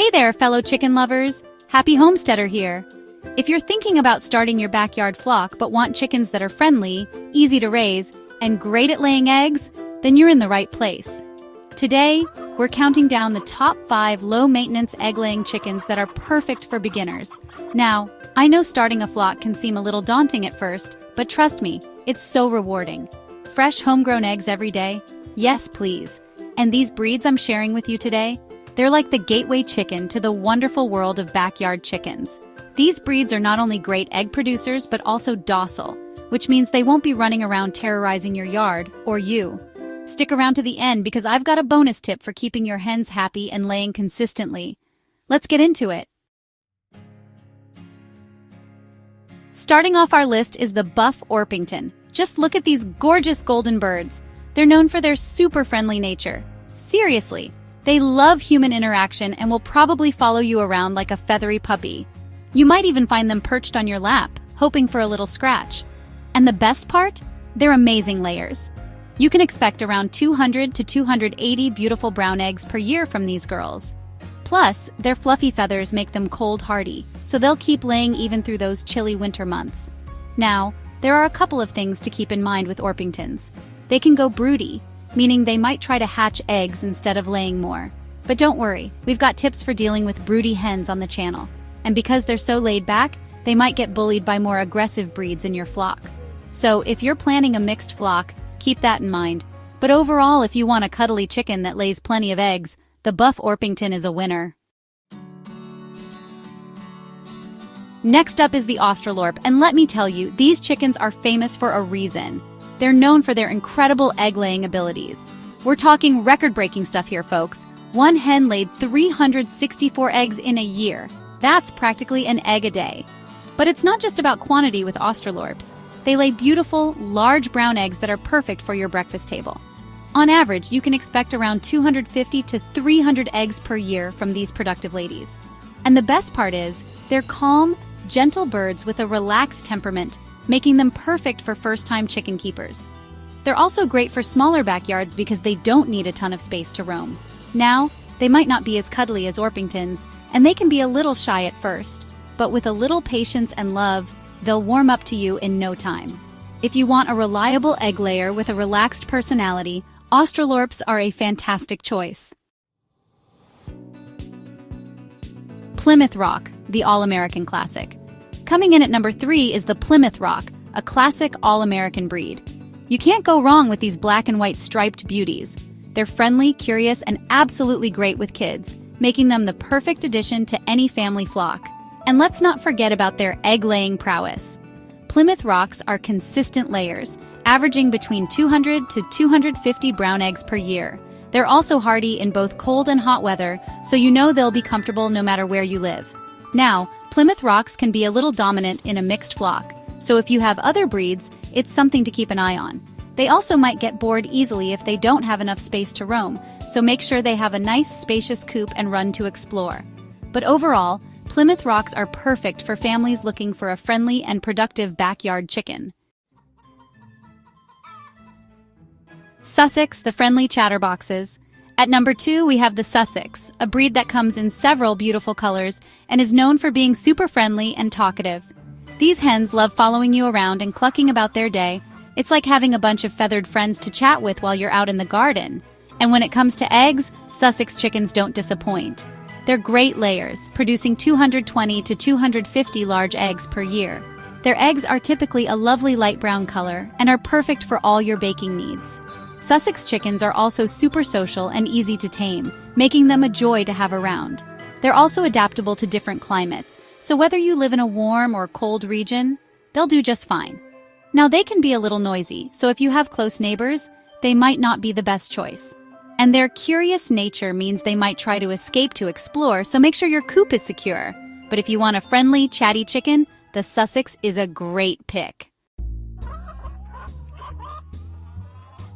Hey there, fellow chicken lovers! Happy Homesteader here. If you're thinking about starting your backyard flock but want chickens that are friendly, easy to raise, and great at laying eggs, then you're in the right place. Today, we're counting down the top 5 low-maintenance egg-laying chickens that are perfect for beginners. Now, I know starting a flock can seem a little daunting at first, but trust me, it's so rewarding. Fresh homegrown eggs every day? Yes, please. And these breeds I'm sharing with you today? They're like the gateway chicken to the wonderful world of backyard chickens. These breeds are not only great egg producers but also docile, which means they won't be running around terrorizing your yard, or you. Stick around to the end because I've got a bonus tip for keeping your hens happy and laying consistently. Let's get into it. Starting off our list is the Buff Orpington. Just look at these gorgeous golden birds. They're known for their super friendly nature. Seriously, they love human interaction and will probably follow you around like a feathery puppy. You might even find them perched on your lap, hoping for a little scratch. And the best part? They're amazing layers. You can expect around 200 to 280 beautiful brown eggs per year from these girls. Plus, their fluffy feathers make them cold hardy, so they'll keep laying even through those chilly winter months. Now, there are a couple of things to keep in mind with Orpingtons. They can go broody, meaning they might try to hatch eggs instead of laying more. But don't worry, we've got tips for dealing with broody hens on the channel. And because they're so laid back, they might get bullied by more aggressive breeds in your flock. So if you're planning a mixed flock, keep that in mind. But overall, if you want a cuddly chicken that lays plenty of eggs, the Buff Orpington is a winner. Next up is the Australorp, and let me tell you, these chickens are famous for a reason. They're known for their incredible egg-laying abilities. We're talking record-breaking stuff here, folks. One hen laid 364 eggs in a year. That's practically an egg a day. But it's not just about quantity with Australorps. They lay beautiful, large brown eggs that are perfect for your breakfast table. On average, you can expect around 250 to 300 eggs per year from these productive ladies. And the best part is, they're calm, gentle birds with a relaxed temperament, making them perfect for first-time chicken keepers. They're also great for smaller backyards because they don't need a ton of space to roam. Now, they might not be as cuddly as Orpingtons, and they can be a little shy at first, but with a little patience and love, they'll warm up to you in no time. If you want a reliable egg layer with a relaxed personality, Australorps are a fantastic choice. Plymouth Rock, the all-American classic. Coming in at number 3 is the Plymouth Rock, a classic all-American breed. You can't go wrong with these black and white striped beauties. They're friendly, curious, and absolutely great with kids, making them the perfect addition to any family flock. And let's not forget about their egg-laying prowess. Plymouth Rocks are consistent layers, averaging between 200 to 250 brown eggs per year. They're also hardy in both cold and hot weather, so you know they'll be comfortable no matter where you live. Now, Plymouth Rocks can be a little dominant in a mixed flock, so if you have other breeds, it's something to keep an eye on. They also might get bored easily if they don't have enough space to roam, so make sure they have a nice spacious coop and run to explore. But overall, Plymouth Rocks are perfect for families looking for a friendly and productive backyard chicken. Sussex, the friendly chatterboxes. At number 2, we have the Sussex, a breed that comes in several beautiful colors and is known for being super friendly and talkative. These hens love following you around and clucking about their day. It's like having a bunch of feathered friends to chat with while you're out in the garden. And when it comes to eggs, Sussex chickens don't disappoint. They're great layers, producing 220 to 250 large eggs per year. Their eggs are typically a lovely light brown color and are perfect for all your baking needs. Sussex chickens are also super social and easy to tame, making them a joy to have around. They're also adaptable to different climates, so whether you live in a warm or cold region, they'll do just fine. Now, they can be a little noisy, so if you have close neighbors, they might not be the best choice. And their curious nature means they might try to escape to explore, so make sure your coop is secure. But if you want a friendly, chatty chicken, the Sussex is a great pick.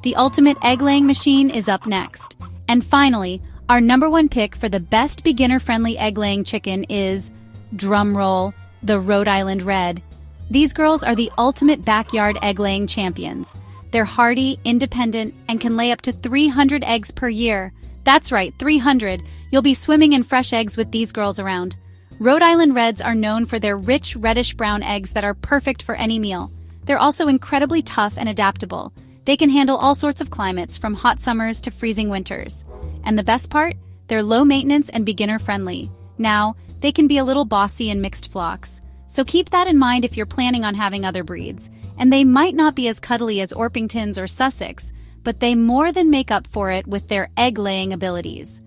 The ultimate egg-laying machine is up next. And finally, our number 1 pick for the best beginner-friendly egg-laying chicken is, drumroll, the Rhode Island Red. These girls are the ultimate backyard egg-laying champions. They're hardy, independent, and can lay up to 300 eggs per year. That's right, 300. You'll be swimming in fresh eggs with these girls around. Rhode Island Reds are known for their rich reddish-brown eggs that are perfect for any meal. They're also incredibly tough and adaptable. They can handle all sorts of climates, from hot summers to freezing winters. And the best part? They're low maintenance and beginner-friendly. Now, they can be a little bossy in mixed flocks. So keep that in mind if you're planning on having other breeds. And they might not be as cuddly as Orpingtons or Sussex, but they more than make up for it with their egg-laying abilities.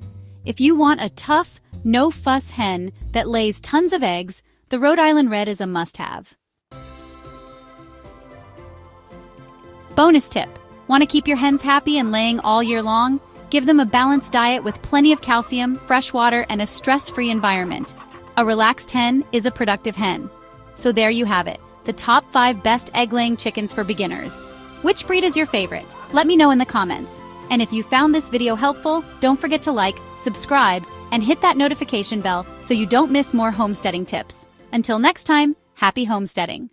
If you want a tough, no-fuss hen that lays tons of eggs, the Rhode Island Red is a must-have. Bonus tip: want to keep your hens happy and laying all year long? Give them a balanced diet with plenty of calcium, fresh water, and a stress-free environment. A relaxed hen is a productive hen. So there you have it, the top 5 best egg-laying chickens for beginners. Which breed is your favorite? Let me know in the comments. And if you found this video helpful, don't forget to like, subscribe, and hit that notification bell so you don't miss more homesteading tips. Until next time, happy homesteading!